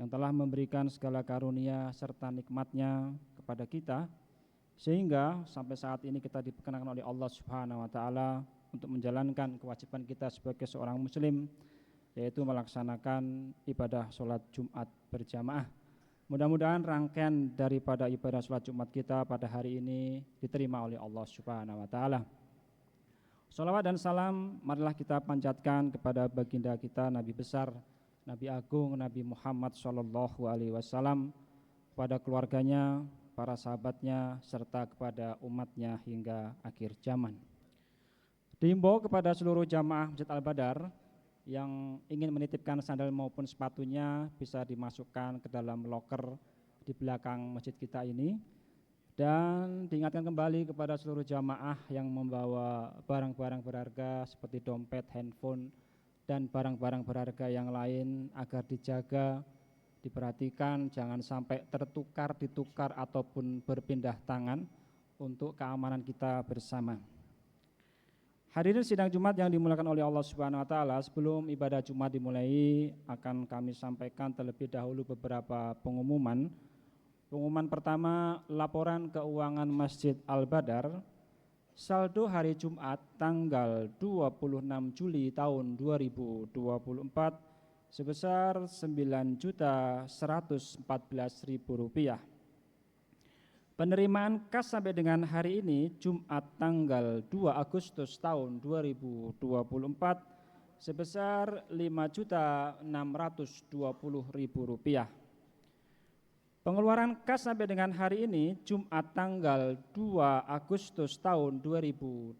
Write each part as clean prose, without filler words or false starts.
yang telah memberikan segala karunia serta nikmatnya kepada kita, sehingga sampai saat ini kita diperkenankan oleh Allah Subhanahu wa taala untuk menjalankan kewajiban kita sebagai seorang muslim, yaitu melaksanakan ibadah sholat Jumat berjamaah. Mudah-mudahan rangkaian daripada ibadah sholat Jumat kita pada hari ini diterima oleh Allah Subhanahu wa taala. Sholawat dan salam marilah kita panjatkan kepada baginda kita, Nabi besar, Nabi agung, Nabi Muhammad sallallahu alaihi wasallam, kepada keluarganya, para sahabatnya, serta kepada umatnya hingga akhir zaman. Dihimbau kepada seluruh jamaah Masjid Al-Badar yang ingin menitipkan sandal maupun sepatunya bisa dimasukkan ke dalam loker di belakang masjid kita ini. Dan diingatkan kembali kepada seluruh jamaah yang membawa barang-barang berharga seperti dompet, handphone, dan barang-barang berharga yang lain agar dijaga, diperhatikan, jangan sampai tertukar, ditukar, ataupun berpindah tangan untuk keamanan kita bersama. Hadirin sidang Jumat yang dimuliakan oleh Allah Subhanahu wa taala, sebelum ibadah Jumat dimulai akan kami sampaikan terlebih dahulu beberapa pengumuman. Pengumuman pertama, laporan keuangan Masjid Al-Badar saldo hari Jumat tanggal 26 Juli tahun 2024 sebesar Rp9.114.000. Penerimaan kas sampai dengan hari ini Jumat tanggal 2 Agustus tahun 2024 sebesar Rp5.620.000. Pengeluaran kas sampai dengan hari ini Jumat tanggal 2 Agustus tahun 2024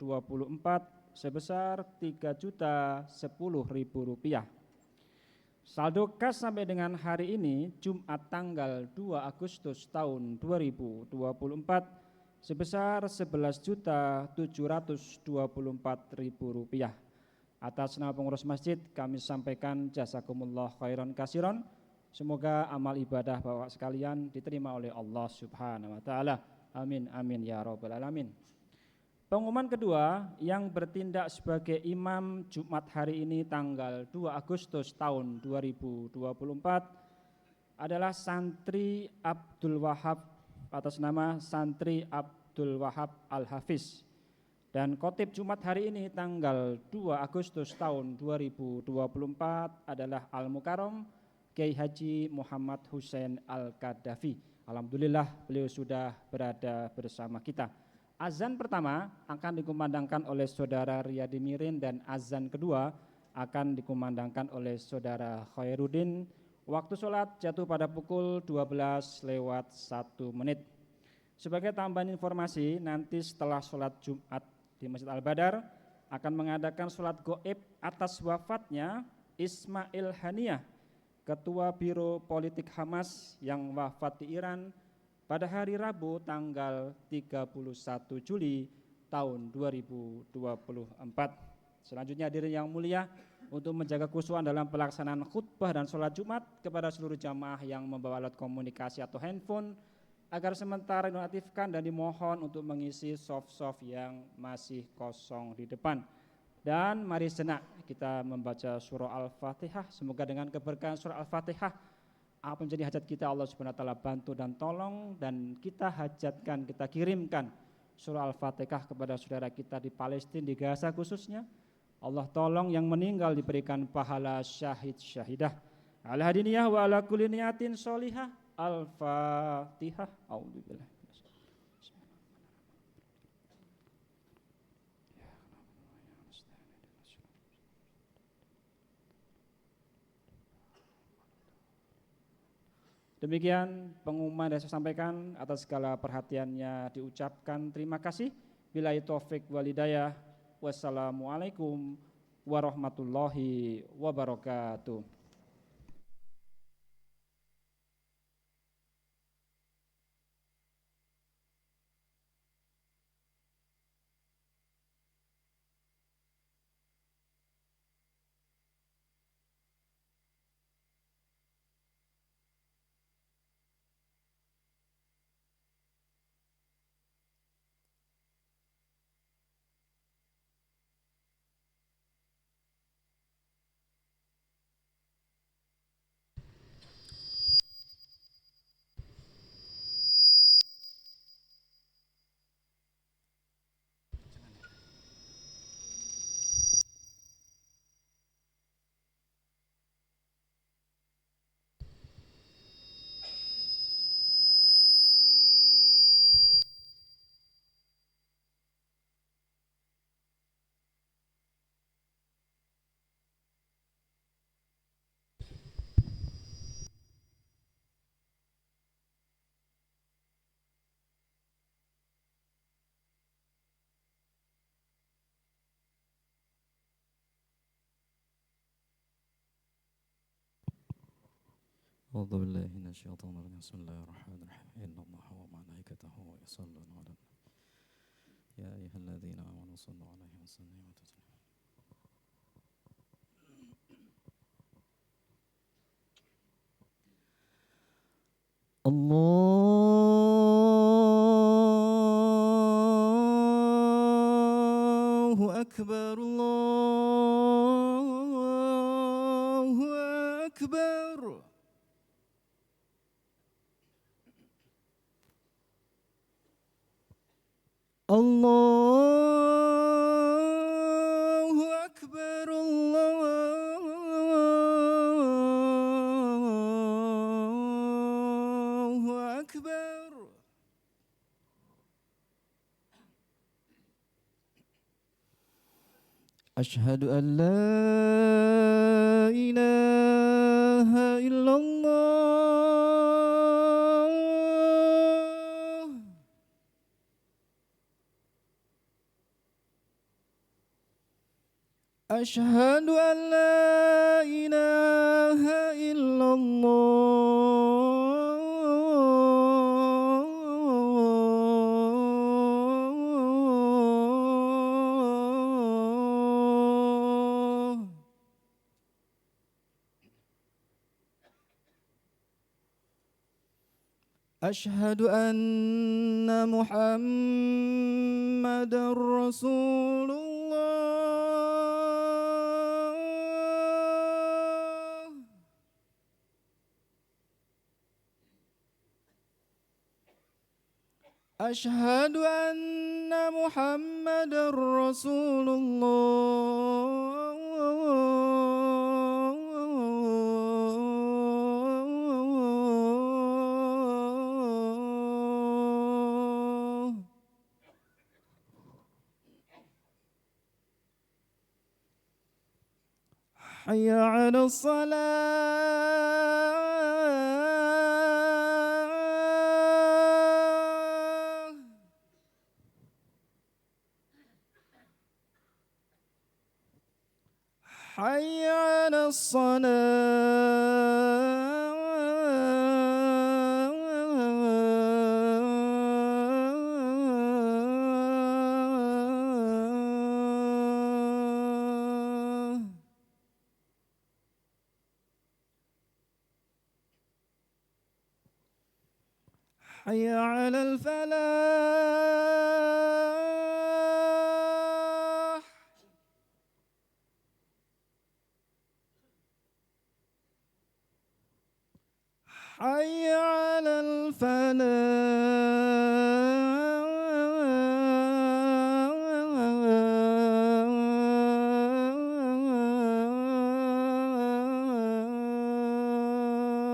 sebesar Rp3.010.000. Saldo kas sampai dengan hari ini Jumat tanggal 2 Agustus tahun 2024 sebesar Rp11.724.000. Atas nama pengurus masjid kami sampaikan jazakumullah khairan kasiron. Semoga amal ibadah Bapak sekalian diterima oleh Allah Subhanahu wa taala. Amin amin ya rabbal alamin. Pengumuman kedua, yang bertindak sebagai imam Jumat hari ini tanggal 2 Agustus tahun 2024 adalah santri Abdul Wahab atas nama santri Abdul Wahab Al-Hafiz. Dan khotib Jumat hari ini tanggal 2 Agustus tahun 2024 adalah Al-Mukarram Kiai Haji Muhammad Hussein Al-Qaddafi. Alhamdulillah beliau sudah berada bersama kita. Azan pertama akan dikumandangkan oleh saudara Riyadi Mirin dan azan kedua akan dikumandangkan oleh saudara Khairuddin. Waktu sholat jatuh pada pukul 12:01. Sebagai tambahan informasi, nanti setelah sholat Jumat di Masjid Al-Badar akan mengadakan sholat goib atas wafatnya Ismail Haniyah, Ketua Biro Politik Hamas yang wafat di Iran pada hari Rabu tanggal 31 Juli tahun 2024. Selanjutnya hadirin yang mulia, untuk menjaga khusyuan dalam pelaksanaan khutbah dan sholat Jumat kepada seluruh jamaah yang membawa alat komunikasi atau handphone agar sementara dinonaktifkan dan dimohon untuk mengisi soft yang masih kosong di depan. Dan mari sejenak kita membaca surah Al-Fatihah. Semoga dengan keberkahan surah Al-Fatihah apa menjadi hajat kita Allah Subhanahu wa taala bantu dan tolong, dan kita hajatkan, kita kirimkan surah Al-Fatihah kepada saudara kita di Palestina, di Gaza khususnya. Allah tolong yang meninggal diberikan pahala syahid-syahidah. Al-hadiniyah wa ala kulli niyatin sholihah. Al-Fatihah. A'udzubillah. Demikian pengumuman yang saya sampaikan, atas segala perhatiannya diucapkan terima kasih. Billahi taufik wal hidayah. Wassalamualaikum warahmatullahi wabarakatuh. أعوذ بالله من الشيطان الرجيم بسم الله الرحمن الرحيم إن الله وملائكته يصلون على النبي يا أيها الذين آمنوا صلوا عليه وسلموا تسليما الله أكبر الله أكبر الله أكبر الله أكبر أشهد أن لا إله إلا الله أشهد أن لا إله إلا الله أشهد أن محمد رسول الله أشهد أن محمد رسول الله حي على الصلاة حي على الصلاة حي على الفلاح حي على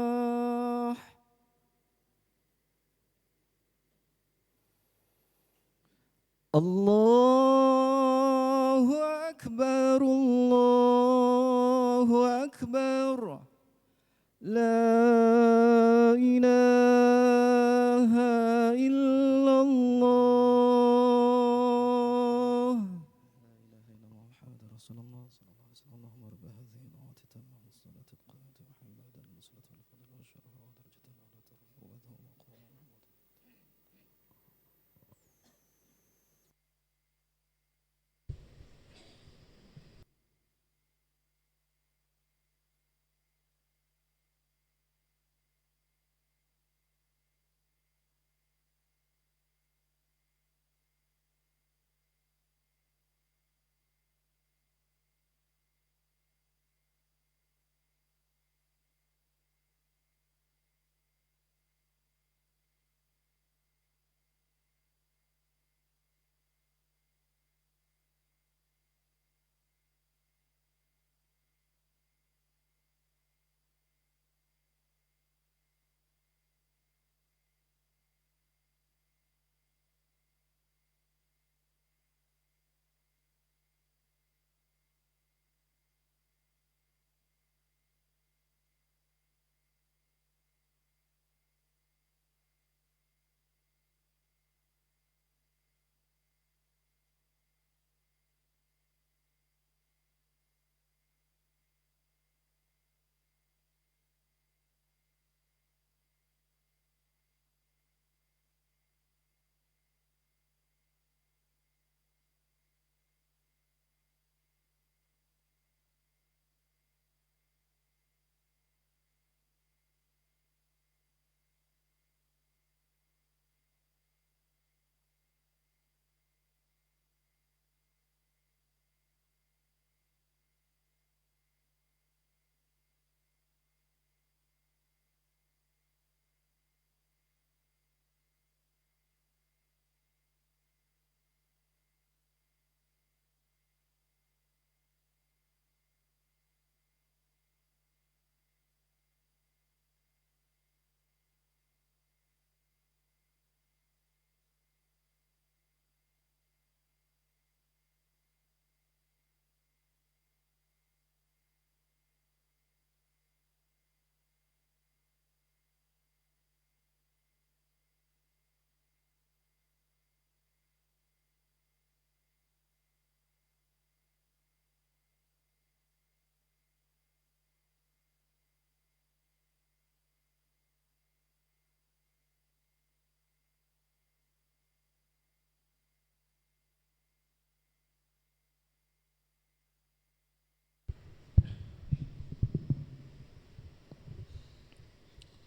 الفلاح الله أكبر الله أكبر لا إله إلا الله لا إله إلا الله محمد رسول الله صلى الله عليه وسلم اللهم رب هذه الدعوة التامة والصلاة القائمة محمد المصلاة والفضل والشرف ودرجة العلى ترفع وبه مقام محمود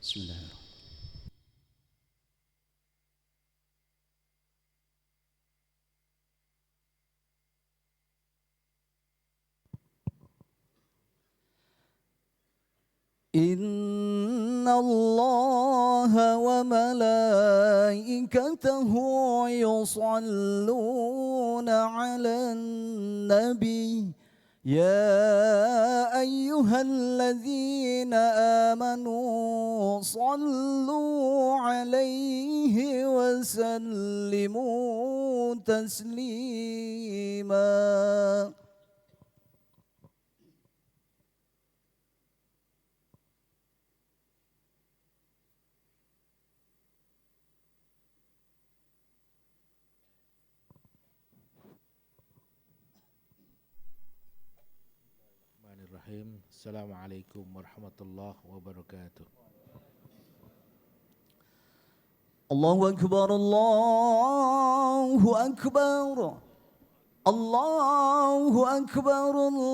Bismillahirrahmanirrahim. إن الله وملائكته يصلون على النبي يا أيها الذين آمنوا صلوا عليه وسلموا تسليما. Assalamualaikum warahmatullahi wabarakatuh. Allahu Akbar, Allahu Akbar, Allahu Akbar, Allahu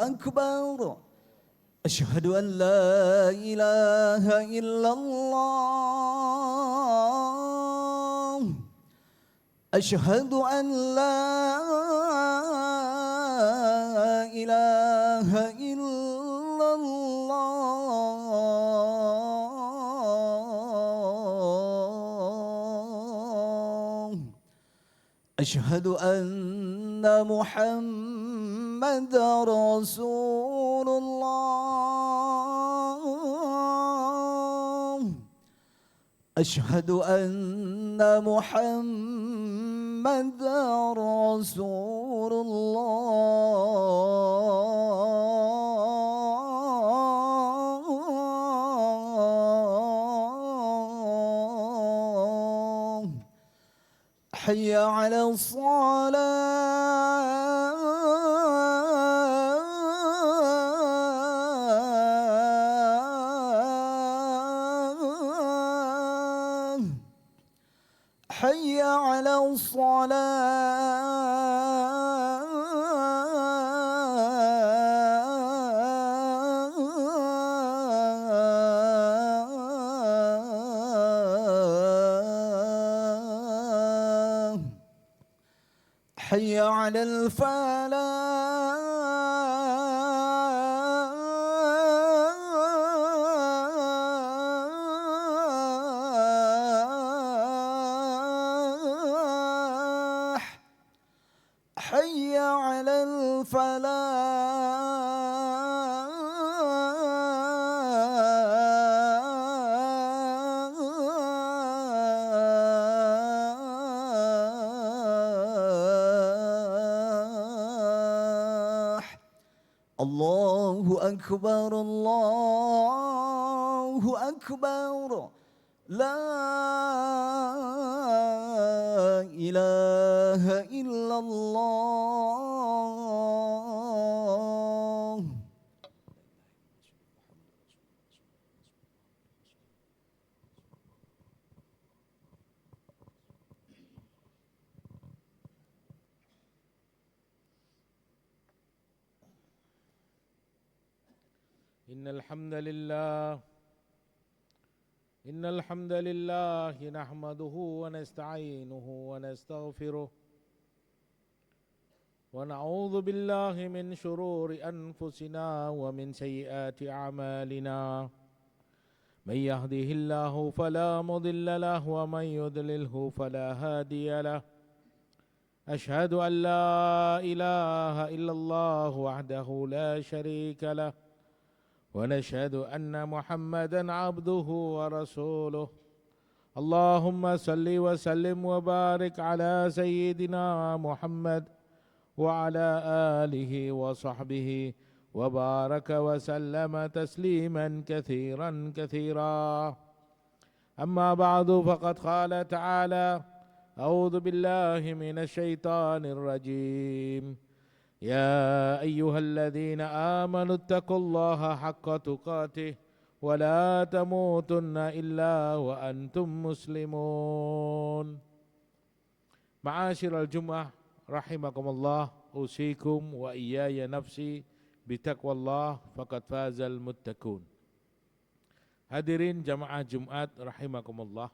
Akbar. Asyhadu an la ilaha illallah. Asyhadu an la ilaha illallah. Asyhadu anna Muhammadar Rasulullah. Asyhadu anna Muhammadar Rasulullah. Hayya 'ala shalah. Hayya 'ala shalah. Hayya 'alal falah. Hayya 'alal falah. Allahu Akbar, Allahu Akbar. La ilaha illallah. إن الحمد لله نحمده ونستعينه ونستغفره ونعوذ بالله من شرور أنفسنا ومن سيئات أعمالنا. من يهده الله فلا مضل له ومن يضلله فلا هادي له. أشهد أن لا إله إلا الله وحده لا شريك له ونشهد أن محمدًا عبده ورسوله. اللهم صل وسلم وبارك على سيدنا محمد وعلى آله وصحبه وبارك وسلم تسليما كثيرا كثيرا. أما بعد فقد قال تعالى: أعوذ بالله من الشيطان الرجيم. يا أيها الذين آمنوا اتقوا الله حق تقاته ولا تموتن إلا وأنتم مسلمون. معاشر الجمعة رحمكم الله، أوصيكم وإياي نفسي bitaqwallah faqad fazal muttaqun. Hadirin jamaah Jumat rahimakumullah.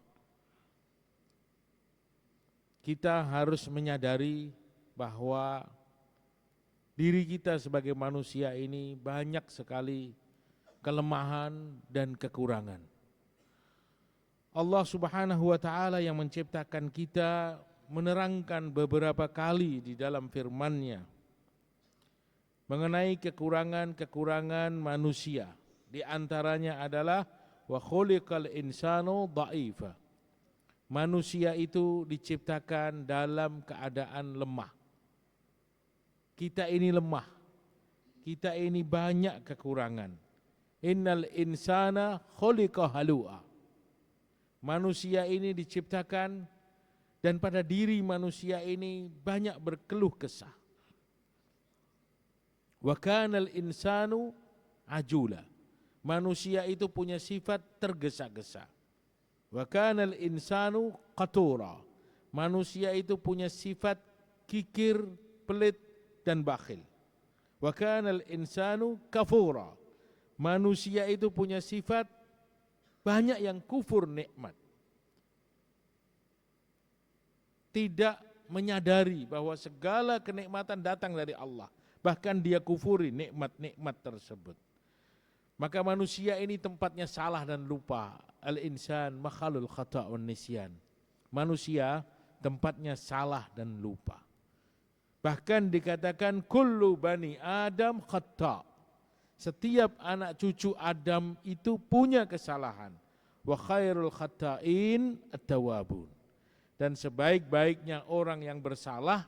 Kita harus menyadari bahwa diri kita sebagai manusia ini banyak sekali kelemahan dan kekurangan. Allah Subhanahu wa taala yang menciptakan kita menerangkan beberapa kali di dalam firman-Nya mengenai kekurangan-kekurangan manusia. Di antaranya adalah wa khuliqal insanu dha'ifa. Manusia itu diciptakan dalam keadaan lemah. Kita ini lemah. Kita ini banyak kekurangan. Innal insana khuliqa halu'a. Manusia ini diciptakan dan pada diri manusia ini banyak berkeluh kesah. Wa kanal insanu ajula. Manusia itu punya sifat tergesa-gesa. Wa kanal insanu qatura. Manusia itu punya sifat kikir, pelit dan bakhil. Wa kanal insanu kafura. Manusia itu punya sifat banyak yang kufur nikmat. Tidak menyadari bahwa segala kenikmatan datang dari Allah. Bahkan dia kufuri nikmat-nikmat tersebut. Maka manusia ini tempatnya salah dan lupa. Al-insan makhalul khata' wan nisyan. Manusia tempatnya salah dan lupa. Bahkan dikatakan kullu bani Adam khata'. Setiap anak cucu Adam itu punya kesalahan. Wa khairul khata'in at-tawwabun. Dan sebaik-baiknya orang yang bersalah,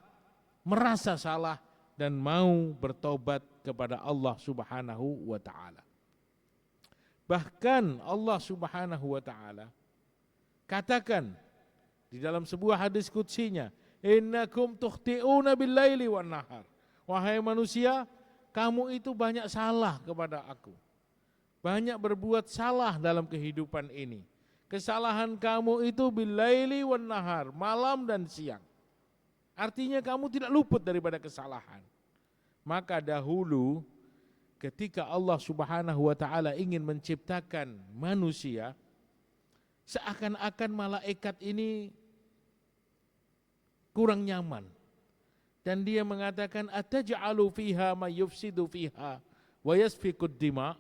merasa salah dan mau bertobat kepada Allah Subhanahu wa taala. Bahkan Allah Subhanahu wa taala katakan di dalam sebuah hadis qudsinya, innakum tukhti'una bil-laili wan nahar. Wahai manusia, kamu itu banyak salah kepada aku. Banyak berbuat salah dalam kehidupan ini. Kesalahan kamu itu bil-laili wan nahar, malam dan siang. Artinya kamu tidak luput daripada kesalahan. Maka dahulu ketika Allah Subhanahu wa taala ingin menciptakan manusia, seakan-akan malaikat ini kurang nyaman. Dan dia mengatakan ataj'alu fiha may yufsidu fiha wa yasfikud dima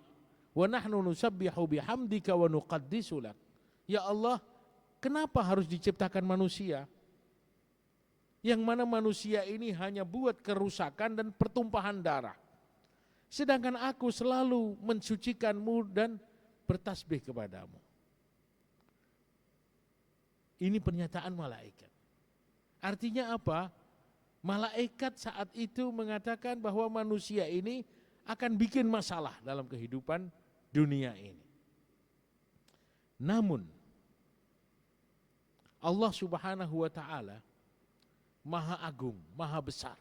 wa nahnu nusabbihu bihamdika wa nuqaddisu lak. Ya Allah, kenapa harus diciptakan manusia? Yang mana manusia ini hanya buat kerusakan dan pertumpahan darah. Sedangkan aku selalu mensucikanmu dan bertasbih kepadamu. Ini pernyataan malaikat. Artinya apa? Malaikat saat itu mengatakan bahwa manusia ini akan bikin masalah dalam kehidupan dunia ini. Namun Allah Subhanahu wa taala Maha Agung, Maha Besar,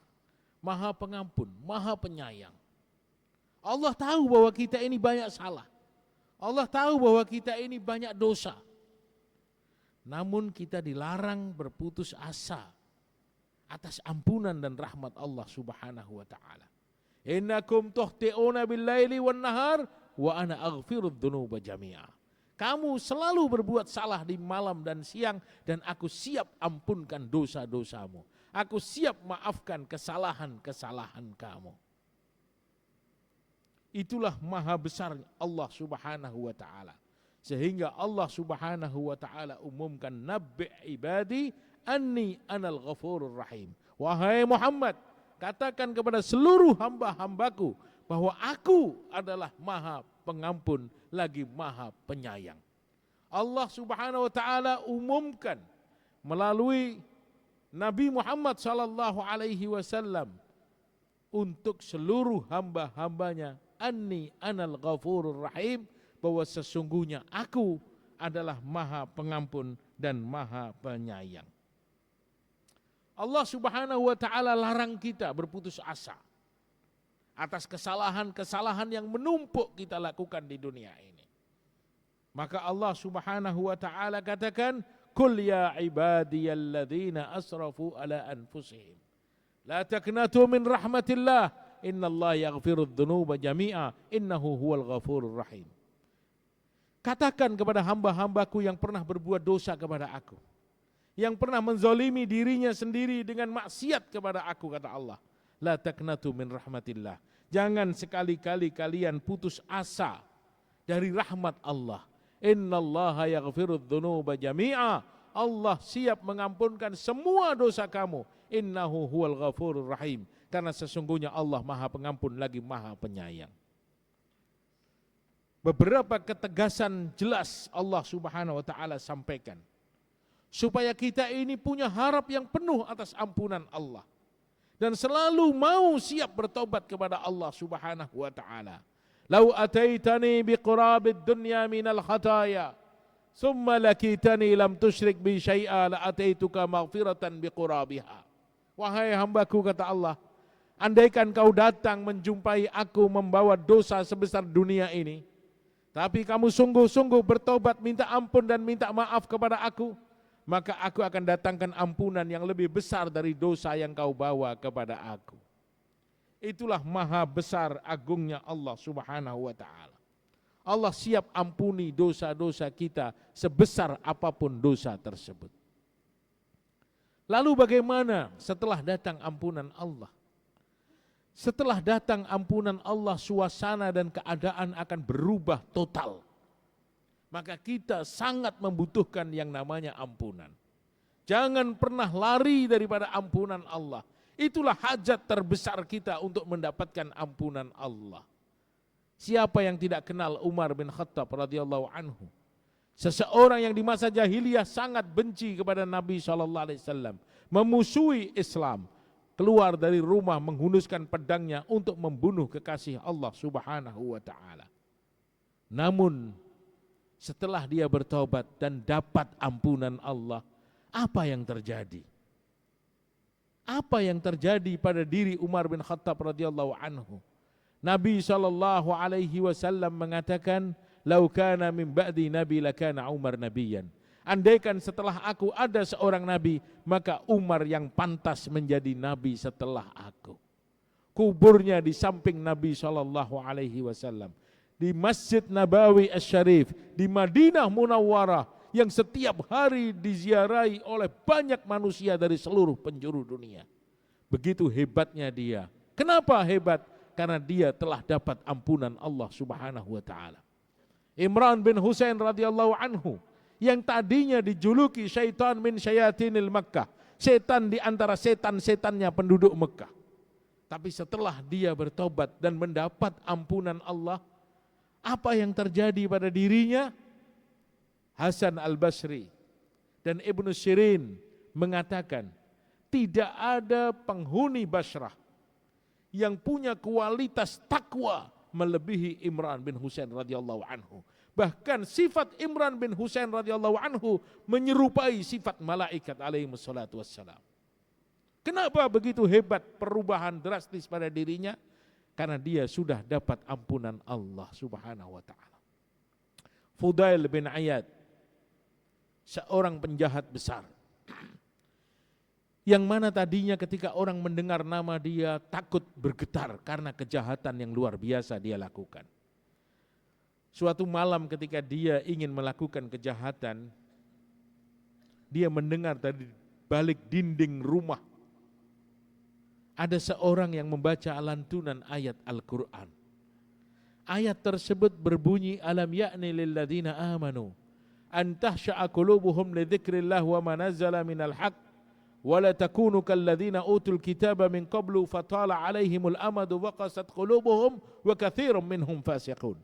Maha Pengampun, Maha Penyayang. Allah tahu bahwa kita ini banyak salah. Allah tahu bahwa kita ini banyak dosa. Namun kita dilarang berputus asa atas ampunan dan rahmat Allah Subhanahu wa taala. Innakum tukhti'una bil-laili wan nahar wa ana aghfirudz dzunuba jami'a. Kamu selalu berbuat salah di malam dan siang dan aku siap ampunkan dosa-dosamu. Aku siap maafkan kesalahan-kesalahan kamu. Itulah maha besar Allah Subhanahu wa taala. Sehingga Allah Subhanahu wa taala umumkan nabbi ibadi anni anal ghafurur rahim. Wahai Muhammad, katakan kepada seluruh hamba-hambaku bahwa aku adalah maha pengampun lagi maha penyayang. Allah Subhanahu wa taala umumkan melalui Nabi Muhammad sallallahu alaihi wasallam untuk seluruh hamba-hambanya, anni anal ghafurur rahim, bahwa sesungguhnya aku adalah maha pengampun dan maha penyayang. Allah Subhanahu wa taala larang kita berputus asa atas kesalahan-kesalahan yang menumpuk kita lakukan di dunia ini. Maka Allah Subhanahu wa taala katakan, "Qul ya ibadiyalladzina asrafu ala anfusihim la taqnatu min rahmatillah innallaha yaghfirudz dzunuba jami'a innahu huwal ghafurur rahim. Katakan kepada hamba-hambaku yang pernah berbuat dosa kepada aku, yang pernah menzalimi dirinya sendiri dengan maksiat kepada aku, kata Allah, la taqnatu min rahmatillah. Jangan sekali-kali kalian putus asa dari rahmat Allah. Innallaha yaghfirudz dzunuba jami'a. Allah siap mengampunkan semua dosa kamu. Innahu huwal ghafurur rahim. Karena sesungguhnya Allah Maha Pengampun lagi Maha Penyayang. Beberapa ketegasan jelas Allah Subhanahu wa taala sampaikan supaya kita ini punya harap yang penuh atas ampunan Allah dan selalu mau siap bertobat kepada Allah Subhanahu wa taala. Lau ataitani biqurabid dunya minal khataya summa lakitani lam tusyrik bi syai'a la ataituka maghfiratan biqurabiha. Wahai hambaku, kata Allah, andaikan kau datang menjumpai aku membawa dosa sebesar dunia ini, tapi kamu sungguh-sungguh bertobat, minta ampun dan minta maaf kepada aku, maka aku akan datangkan ampunan yang lebih besar dari dosa yang kau bawa kepada aku. Itulah maha besar agungnya Allah Subhanahu wa ta'ala. Allah siap ampuni dosa-dosa kita sebesar apapun dosa tersebut. Lalu bagaimana setelah datang ampunan Allah? Setelah datang ampunan Allah, suasana dan keadaan akan berubah total. Maka kita sangat membutuhkan yang namanya ampunan. Jangan pernah lari daripada ampunan Allah. Itulah hajat terbesar kita untuk mendapatkan ampunan Allah. Siapa yang tidak kenal Umar bin Khattab radhiyallahu anhu? Seseorang yang di masa jahiliyah sangat benci kepada Nabi SAW, memusuhi Islam, keluar dari rumah menghunuskan pedangnya untuk membunuh kekasih Allah Subhanahu wa ta'ala. Namun setelah dia bertobat dan dapat ampunan Allah, apa yang terjadi? Apa yang terjadi pada diri Umar bin Khattab radhiyallahu anhu? Nabi SAW mengatakan, "Lau kana min ba'di nabi lakana Umar nabiyyan." Andaikan setelah aku ada seorang nabi, maka Umar yang pantas menjadi nabi setelah aku. Kuburnya di samping Nabi SAW, di Masjid Nabawi Asy-Syarif, di Madinah Munawwarah, yang setiap hari diziarahi oleh banyak manusia dari seluruh penjuru dunia. Begitu hebatnya dia. Kenapa hebat? Karena dia telah dapat ampunan Allah Subhanahu wa ta'ala. Imran bin Husain radhiyallahu anhu, yang tadinya dijuluki syaitan min syayatinil Makkah, setan di antara setan-setannya penduduk Mekah. Tapi setelah dia bertobat dan mendapat ampunan Allah, apa yang terjadi pada dirinya? Hasan al-Basri dan Ibnu Sirin mengatakan, tidak ada penghuni Basrah yang punya kualitas takwa melebihi Imran bin Husain radhiyallahu anhu. Bahkan sifat Imran bin Husain radhiyallahu anhu menyerupai sifat malaikat alaihi wassalatu wassalam. Kenapa begitu hebat perubahan drastis pada dirinya? Karena dia sudah dapat ampunan Allah Subhanahu wa ta'ala. Fudail bin Iyad, seorang penjahat besar, yang mana tadinya ketika orang mendengar nama dia takut bergetar karena kejahatan yang luar biasa dia lakukan. Suatu malam ketika dia ingin melakukan kejahatan, dia mendengar dari balik dinding rumah ada seorang yang membaca lantunan ayat Al-Quran. Ayat tersebut berbunyi, alam ya'ni lilladzina amanu an tahsha'a qulubuhum li dzikrillah wa ma nazzala minal haqq wa la takunu kalladzina utul kitaba min qablu fatala 'alaihimul amadu wa qasat qulubuhum wa katsirum minhum fasiqun.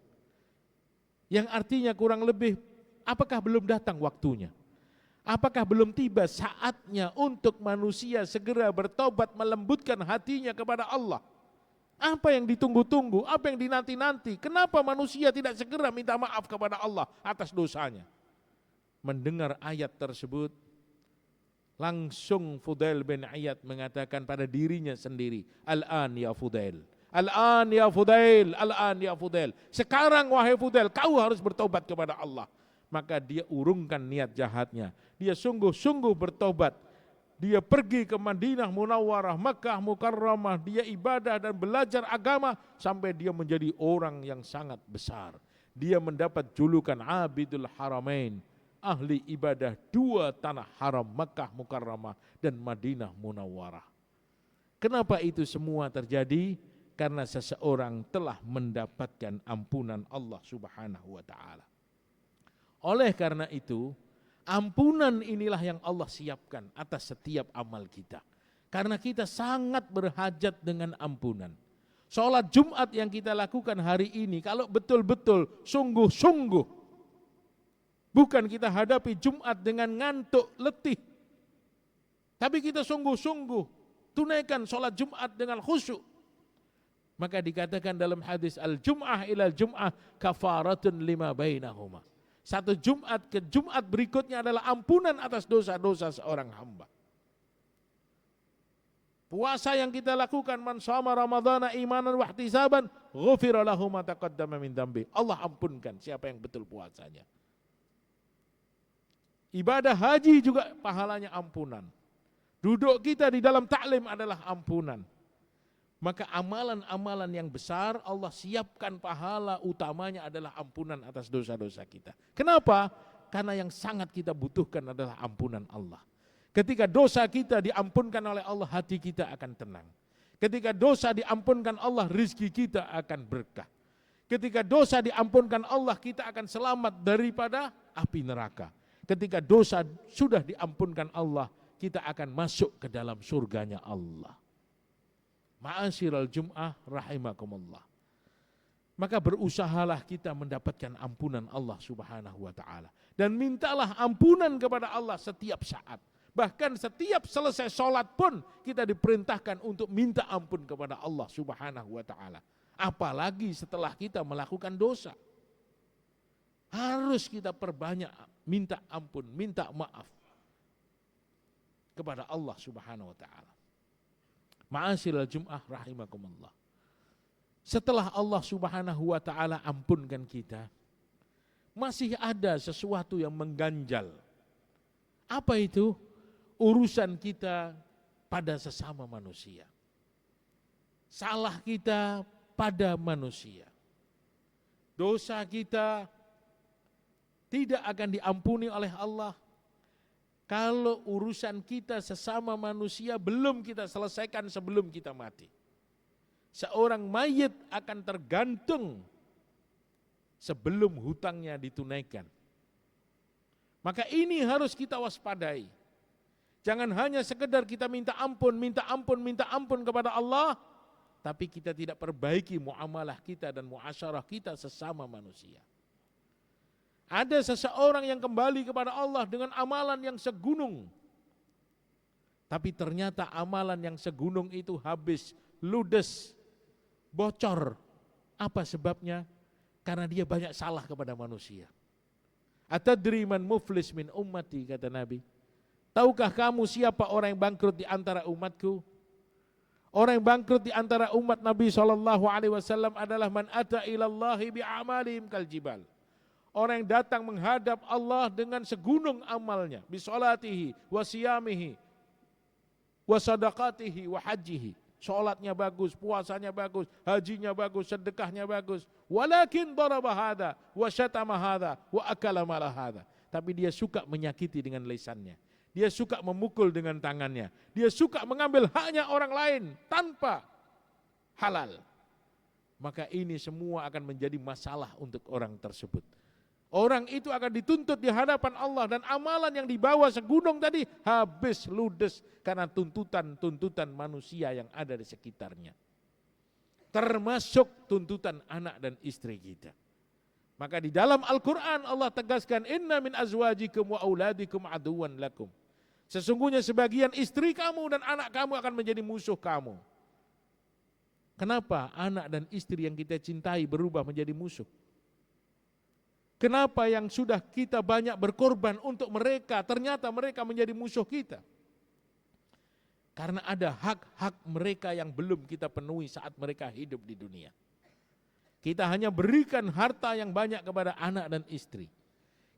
Yang artinya kurang lebih, apakah belum datang waktunya? Apakah belum tiba saatnya untuk manusia segera bertobat, melembutkan hatinya kepada Allah? Apa yang ditunggu-tunggu, apa yang dinanti-nanti? Kenapa manusia tidak segera minta maaf kepada Allah atas dosanya? Mendengar ayat tersebut, langsung Fudail bin Iyad mengatakan pada dirinya sendiri, Al-an ya Fudail, Al-an ya Fudail, Al-an ya Fudail. Sekarang wahai Fudail, kau harus bertobat kepada Allah. Maka dia urungkan niat jahatnya. Dia sungguh-sungguh bertobat. dia pergi ke Madinah Munawwarah, Makkah Mukarramah, dia ibadah dan belajar agama sampai dia menjadi orang yang sangat besar. Dia mendapat julukan Abidul Haramain, ahli ibadah dua tanah haram, Makkah Mukarramah dan Madinah Munawwarah. Kenapa itu semua terjadi? Karena seseorang telah mendapatkan ampunan Allah Subhanahu wa taala. Oleh karena itu, ampunan inilah yang Allah siapkan atas setiap amal kita. Karena kita sangat berhajat dengan ampunan. Sholat Jumat yang kita lakukan hari ini, kalau betul-betul sungguh-sungguh, bukan kita hadapi Jumat dengan ngantuk, letih, tapi kita sungguh-sungguh tunaikan sholat Jumat dengan khusyuk, maka dikatakan dalam hadis al-jum'ah ilal jum'ah kafaratun lima bainahuma. Satu Jumat ke Jumat berikutnya adalah ampunan atas dosa-dosa seorang hamba. Puasa yang kita lakukan, man shoma ramadhana imanan wa ihtisaban ghufira lahu ma taqaddama min dzambi. Allah ampunkan siapa yang betul puasanya. Ibadah haji juga pahalanya ampunan. Duduk kita di dalam taklim adalah ampunan. Maka amalan-amalan yang besar Allah siapkan pahala utamanya adalah ampunan atas dosa-dosa kita. Kenapa? Karena yang sangat kita butuhkan adalah ampunan Allah. Ketika dosa kita diampunkan oleh Allah, hati kita akan tenang. Ketika dosa diampunkan Allah, rizki kita akan berkah. Ketika dosa diampunkan Allah, kita akan selamat daripada api neraka. Ketika dosa sudah diampunkan Allah, kita akan masuk ke dalam surganya Allah. Ma'asyiral Jum'ah rahimakumullah. Maka berusahalah kita mendapatkan ampunan Allah Subhanahu wa taala dan mintalah ampunan kepada Allah setiap saat. Bahkan setiap selesai sholat pun kita diperintahkan untuk minta ampun kepada Allah Subhanahu wa taala. Apalagi setelah kita melakukan dosa. Harus kita perbanyak minta ampun, minta maaf kepada Allah Subhanahu wa taala. Ma'asyiral Jum'ah rahimakumullah. Setelah Allah Subhanahu wa taala ampunkan kita, masih ada sesuatu yang mengganjal. Apa itu? Urusan kita pada sesama manusia. Salah kita pada manusia. Dosa kita tidak akan diampuni oleh Allah kalau urusan kita sesama manusia belum kita selesaikan sebelum kita mati. Seorang mayit akan tergantung sebelum hutangnya ditunaikan. Maka ini harus kita waspadai. Jangan hanya sekedar kita minta ampun kepada Allah, tapi kita tidak perbaiki muamalah kita dan muasyarah kita sesama manusia. Ada seseorang yang kembali kepada Allah dengan amalan yang segunung. Tapi ternyata amalan yang segunung itu habis, ludes, bocor. Apa sebabnya? Karena dia banyak salah kepada manusia. Atadri man muflis min ummati, kata Nabi. Tahukah kamu siapa orang yang bangkrut di antara umatku? Orang yang bangkrut di antara umat Nabi SAW adalah man ata ilallahi bi'amalihim kal jibal. Orang yang datang menghadap Allah dengan segunung amalnya, bisolatihi, wasiyamihi, wasadaqatihi, wahajjihi. Salatnya bagus, puasanya bagus, hajinya bagus, sedekahnya bagus. Walakin daraba hadha, wa syatama hadha, wa akala mala hadha. Tapi dia suka menyakiti dengan lisannya. Dia suka memukul dengan tangannya. Dia suka mengambil haknya orang lain tanpa halal. Maka ini semua akan menjadi masalah untuk orang tersebut. Orang itu akan dituntut di hadapan Allah dan amalan yang dibawa segunung tadi habis ludes karena tuntutan manusia yang ada di sekitarnya. Termasuk tuntutan anak dan istri kita. Maka di dalam Al-Quran Allah tegaskan, inna min azwajikum wa auladikum aduwan lakum. Sesungguhnya sebagian istri kamu dan anak kamu akan menjadi musuh kamu. Kenapa anak dan istri yang kita cintai berubah menjadi musuh? Kenapa yang sudah kita banyak berkorban untuk mereka, ternyata mereka menjadi musuh kita? Karena ada hak-hak mereka yang belum kita penuhi saat mereka hidup di dunia. Kita hanya berikan harta yang banyak kepada anak dan istri.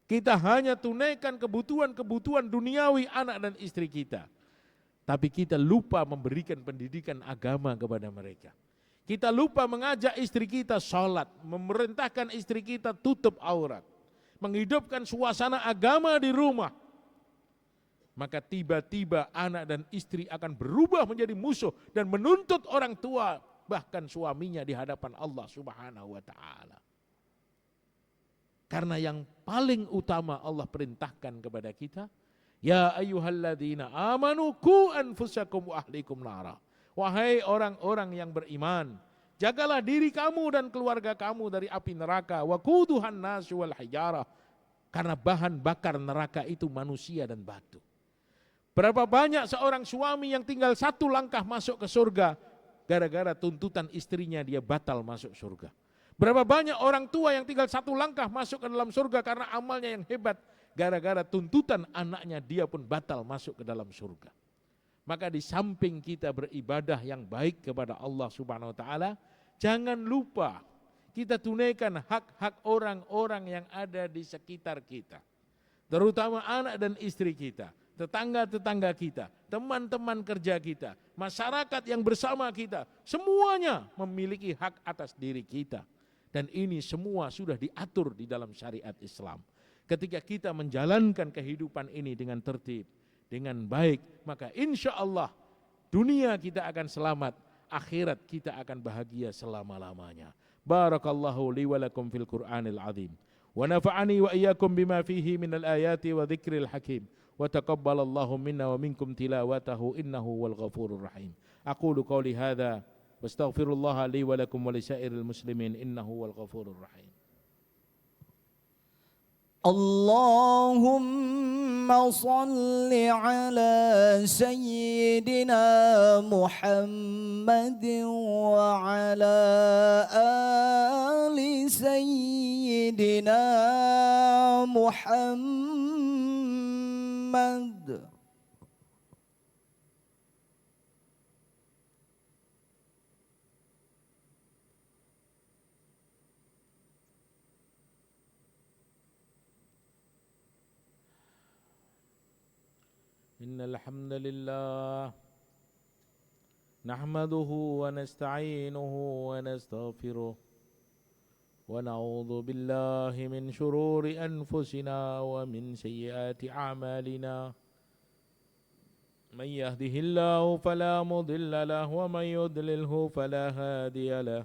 Kita hanya tunaikan kebutuhan-kebutuhan duniawi anak dan istri kita. Tapi kita lupa memberikan pendidikan agama kepada mereka. Kita lupa mengajak istri kita sholat, memerintahkan istri kita tutup aurat, menghidupkan suasana agama di rumah. Maka tiba-tiba anak dan istri akan berubah menjadi musuh dan menuntut orang tua, bahkan suaminya di hadapan Allah Subhanahu wa ta'ala. Karena yang paling utama Allah perintahkan kepada kita, ya ayyuhalladzina amanu qu anfusakum wa ahlikum nara. Wahai orang-orang yang beriman, jagalah diri kamu dan keluarga kamu dari api neraka. Waquduhan nasu wal hijarah. Karena bahan bakar neraka itu manusia dan batu. Berapa banyak seorang suami yang tinggal satu langkah masuk ke surga, gara-gara tuntutan istrinya dia batal masuk surga. Berapa banyak orang tua yang tinggal satu langkah masuk ke dalam surga karena amalnya yang hebat, gara-gara tuntutan anaknya dia pun batal masuk ke dalam surga. Maka di samping kita beribadah yang baik kepada Allah Subhanahu wa ta'ala, jangan lupa kita tunaikan hak-hak orang-orang yang ada di sekitar kita. Terutama anak dan istri kita, tetangga-tetangga kita, teman-teman kerja kita, masyarakat yang bersama kita, semuanya memiliki hak atas diri kita. Dan ini semua sudah diatur di dalam syariat Islam. Ketika kita menjalankan kehidupan ini dengan tertib, dengan baik, maka insya Allah dunia kita akan selamat, akhirat kita akan bahagia selama-lamanya. Barakallahu li wa lakum fil Qur'anil azim. Wa nafa'ani wa iyyakum bima fihi minal ayati wa dzikril hakim. Wa taqabbalallahu minna wa minkum tilawatahu innahu wal ghafurur rahim. Aqulu qawli hadza wastaghfirullah li wa lakum wa lisairil muslimin innahu wal ghafurur rahim. اللهم صل على سيدنا محمد وعلى آل سيدنا محمد. إن الحمد لله نحمده ونستعينه ونستغفره ونعوذ بالله من شرور أنفسنا ومن سيئات أعمالنا من يهده الله فلا مضل له ومن يضلله فلا هادي له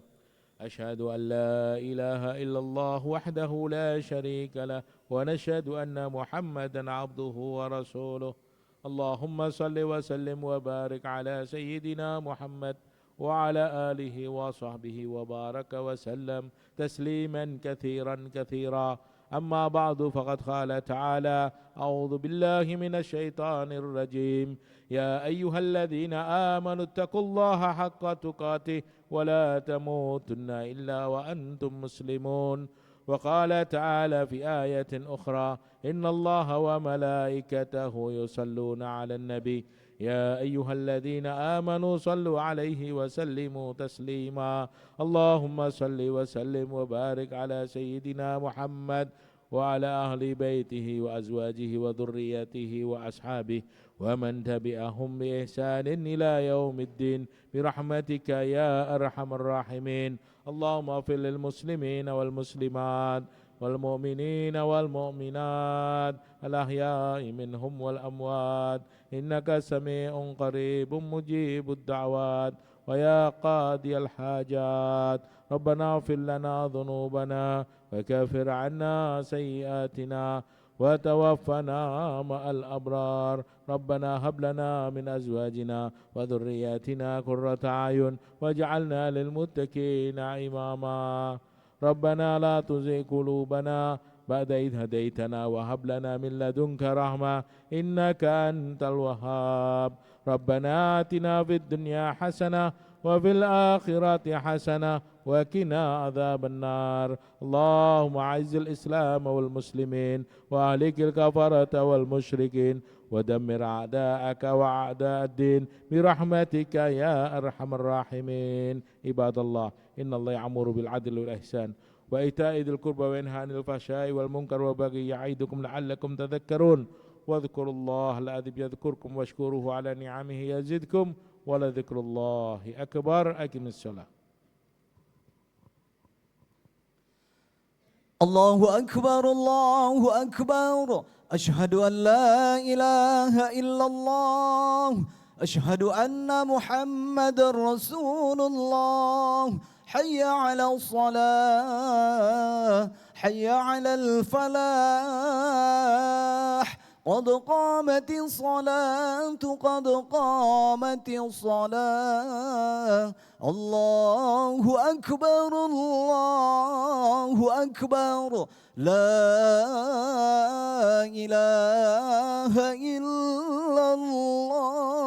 أشهد أن لا إله إلا الله وحده لا شريك له ونشهد أن محمدا عبده ورسوله اللهم صل وسلم وبارك على سيدنا محمد وعلى آله وصحبه وبارك وسلم تسليما كثيرا كثيرا. أما بعد فقد قال تعالى أعوذ بالله من الشيطان الرجيم يا أيها الذين آمنوا اتقوا الله حق تقاته ولا تموتن إلا وأنتم مسلمون. وقال تعالى في آية أخرى إن الله وملائكته يصلون على النبي يا أيها الذين آمنوا صلوا عليه وسلموا تسليما. اللهم صل وسلم وبارك على سيدنا محمد وعلى أهل بيته وأزواجه وذريته وأصحابه ومن تبعهم بإحسان إلى يوم الدين برحمتك يا أرحم الراحمين. اللهم اغفر للمسلمين والمسلمات والمؤمنين والمؤمنات الأحياء منهم والأموات إنك سميع قريب مجيب الدعوات ويا قاضي الحاجات. ربنا اغفر لنا ذنوبنا وكفر عنا سيئاتنا وتوفنا مع الأبرار. ربنا هب لنا من أزواجنا وذرياتنا قرة أعين واجعلنا للمتقين إماما. ربنا لا تزغ قلوبنا بعد إذ هديتنا وهب لنا من لدنك رحمة إنك أنت الوهاب. ربنا آتنا في الدنيا حسنة وفي الآخرة حسنة وقنا عذاب النار. اللهم أعز الإسلام والمسلمين وأهلك الكفرة والمشركين ودمر أعداءك وأعداء الدين برحمتك يا أرحم الراحمين. عباد الله إن الله يأمر بالعدل والإحسان وإيتاء ذي القربى وينهى عن الفحشاء والمنكر والبغي يعظكم لعلكم تذكرون. واذكروا الله العظيم يذكركم واشكروه على نعمه يزدكم ولذكر الله أكبر. أقم الصلاة. الله أكبر الله أكبر أشهد أن لا إله إلا الله أشهد أن محمد رسول الله حي على الصلاة حي على الفلاح قد قامت الصلاة قد قامت الصلاة الله أكبر الله أكبر لا إله إلا الله